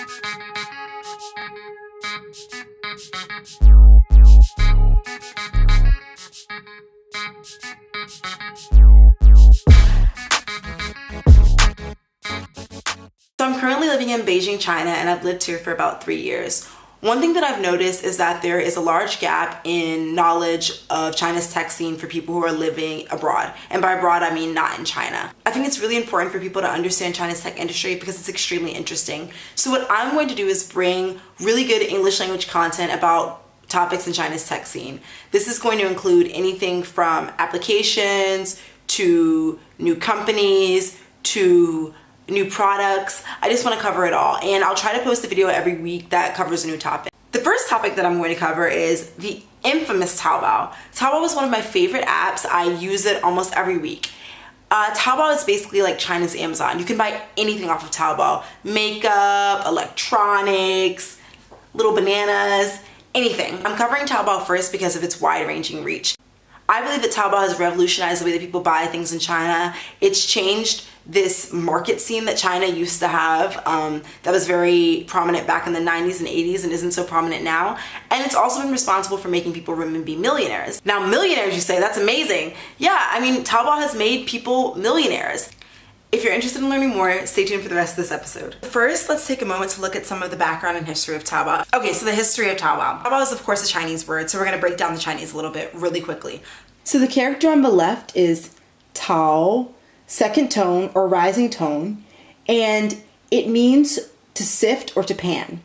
So I'm currently living in Beijing, China, and I've lived here for about 3 years. One thing that I've noticed is that there is a large gap in knowledge of China's tech scene for people who are living abroad. And by abroad, I mean not in China. I think it's really important for people to understand China's tech industry because it's extremely interesting. So what I'm going to do is bring really good English language content about topics in China's tech scene. This is going to include anything from applications to new companies to new products. I just want to cover it all, and I'll try to post a video every week that covers a new topic. The first topic that I'm going to cover is the infamous Taobao. Taobao is one of my favorite apps. I use it almost every week. Taobao is basically like China's Amazon. You can buy anything off of Taobao. Makeup, electronics, little bananas, anything. I'm covering Taobao first because of its wide-ranging reach. I believe that Taobao has revolutionized the way that people buy things in China. It's changed this market scene that China used to have that was very prominent back in the 90s and 80s and isn't so prominent now. And it's also been responsible for making people renminbi millionaires. Now, millionaires, you say, that's amazing. Yeah, I mean, Taobao has made people millionaires. If you're interested in learning more, stay tuned for the rest of this episode. First, let's take a moment to look at some of the background and history of Taobao. Okay, so the history of Taobao. Taobao is, of course, a Chinese word, so we're gonna break down the Chinese a little bit really quickly. So the character on the left is Tao, second tone or rising tone, and it means to sift or to pan.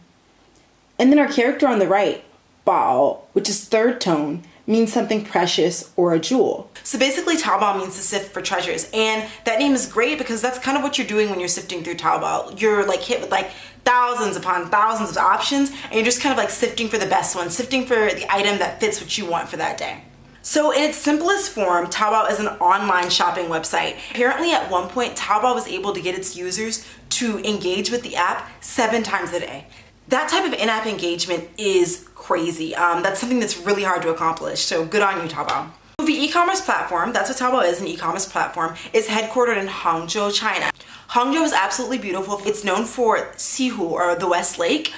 And then our character on the right, Bao, which is third tone, means something precious or a jewel. So basically Taobao means to sift for treasures, and that name is great because that's kind of what you're doing when you're sifting through Taobao. You're like hit with like thousands upon thousands of options, and you're just kind of like sifting for the best one, sifting for the item that fits what you want for that day. So in its simplest form, Taobao is an online shopping website. Apparently at one point, Taobao was able to get its users to engage with the app 7 times a day. That type of in-app engagement is crazy. That's something that's really hard to accomplish, so good on you, Taobao. The e-commerce platform, that's what Taobao is, an e-commerce platform, is headquartered in Hangzhou, China. Hangzhou is absolutely beautiful. It's known for Xihu, or the West Lake.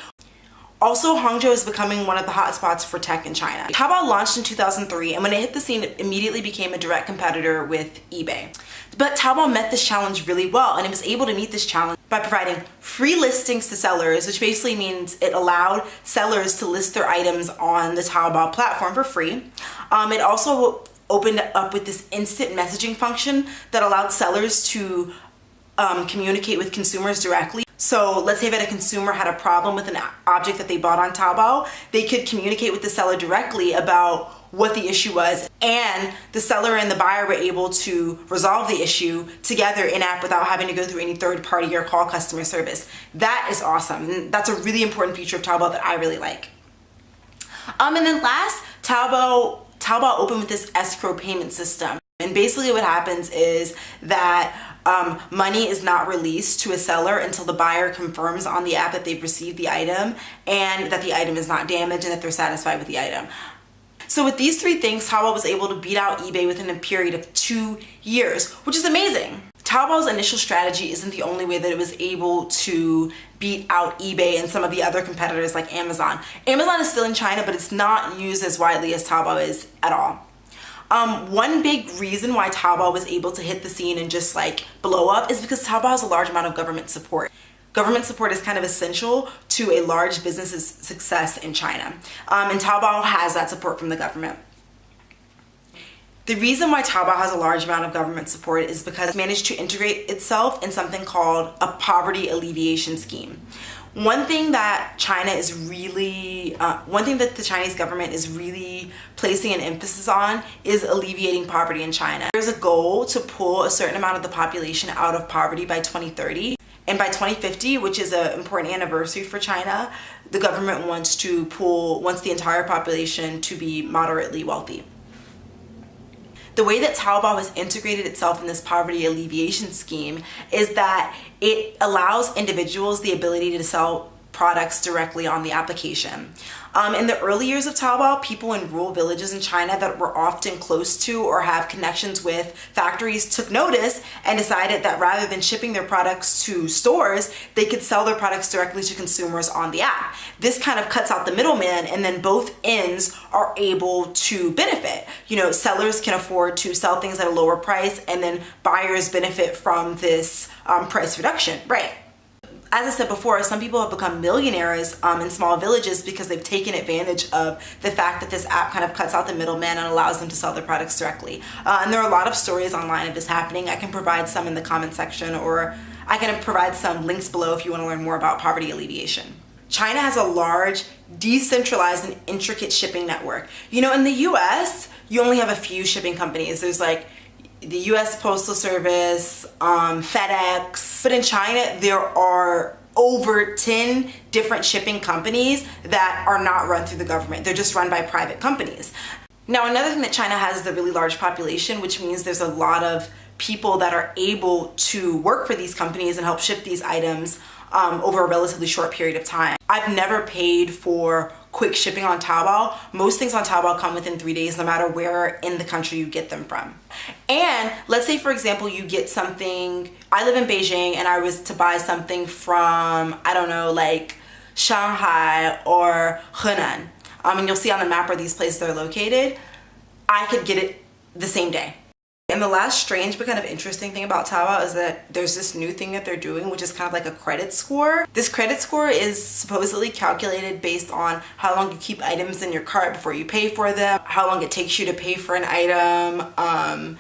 Also, Hangzhou is becoming one of the hotspots for tech in China. Taobao launched in 2003, and when it hit the scene, it immediately became a direct competitor with eBay. But Taobao met this challenge really well, and it was able to meet this challenge by providing free listings to sellers, which basically means it allowed sellers to list their items on the Taobao platform for free. It also opened up with this instant messaging function that allowed sellers to communicate with consumers directly. So let's say that a consumer had a problem with an object that they bought on Taobao, they could communicate with the seller directly about what the issue was, and the seller and the buyer were able to resolve the issue together in-app without having to go through any third party or call customer service. That is awesome. And that's a really important feature of Taobao that I really like. And then last, Taobao opened with this escrow payment system. And basically what happens is that money is not released to a seller until the buyer confirms on the app that they've received the item and that the item is not damaged and that they're satisfied with the item. So with these 3 things, Taobao was able to beat out eBay within a period of 2 years, which is amazing. Taobao's initial strategy isn't the only way that it was able to beat out eBay and some of the other competitors like Amazon. Amazon is still in China, but it's not used as widely as Taobao is at all. One big reason why Taobao was able to hit the scene and just like blow up is because Taobao has a large amount of government support. Government support is kind of essential to a large business's success in China. And Taobao has that support from the government. The reason why Taobao has a large amount of government support is because it's managed to integrate itself in something called a poverty alleviation scheme. One thing that the Chinese government is really placing an emphasis on is alleviating poverty in China. There's a goal to pull a certain amount of the population out of poverty by 2030. And by 2050, which is an important anniversary for China, the government wants the entire population to be moderately wealthy. The way that Taobao has integrated itself in this poverty alleviation scheme is that it allows individuals the ability to sell products directly on the application. In the early years of Taobao, people in rural villages in China that were often close to or have connections with factories took notice and decided that rather than shipping their products to stores, they could sell their products directly to consumers on the app. This kind of cuts out the middleman, and then both ends are able to benefit. You know, sellers can afford to sell things at a lower price, and then buyers benefit from this price reduction, right? As I said before, some people have become millionaires in small villages because they've taken advantage of the fact that this app kind of cuts out the middleman and allows them to sell their products directly. And there are a lot of stories online of this happening. I can provide some in the comment section, or I can provide some links below if you want to learn more about poverty alleviation. China has a large, decentralized, and intricate shipping network. You know, in the US, you only have a few shipping companies. There's like the US Postal Service, FedEx, but in China there are over 10 different shipping companies that are not run through the government. They're just run by private companies. Now, another thing that China has is a really large population, which means there's a lot of people that are able to work for these companies and help ship these items over a relatively short period of time. I've never paid for quick shipping on Taobao. Most things on Taobao come within 3 days, no matter where in the country you get them from. And let's say, for example, you get something, I live in Beijing and I was to buy something from, I don't know, like Shanghai or Henan. And you'll see on the map where these places are located. I could get it the same day. And the last strange but kind of interesting thing about Taobao is that there's this new thing that they're doing, which is kind of like a credit score. This credit score is supposedly calculated based on how long you keep items in your cart before you pay for them, how long it takes you to pay for an item,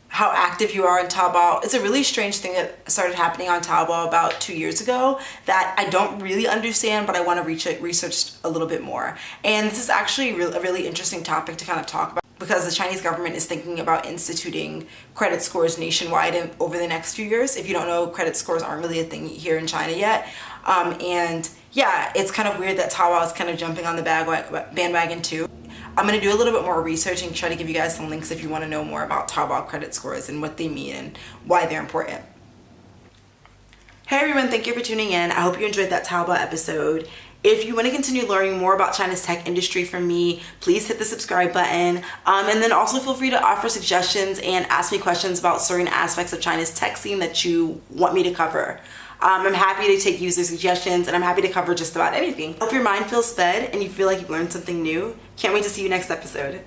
how active you are on Taobao. It's a really strange thing that started happening on Taobao about 2 years ago that I don't really understand, but I want to research a little bit more. And this is actually a really interesting topic to kind of talk about, because the Chinese government is thinking about instituting credit scores nationwide over the next few years. If you don't know, credit scores aren't really a thing here in China yet. And yeah, it's kind of weird that Taobao is kind of jumping on the bandwagon too. I'm going to do a little bit more research and try to give you guys some links if you want to know more about Taobao credit scores and what they mean and why they're important. Hey everyone, thank you for tuning in. I hope you enjoyed that Taobao episode. If you want to continue learning more about China's tech industry from me, please hit the subscribe button. And then also feel free to offer suggestions and ask me questions about certain aspects of China's tech scene that you want me to cover. I'm happy to take user suggestions, and I'm happy to cover just about anything. Hope your mind feels fed and you feel like you've learned something new. Can't wait to see you next episode.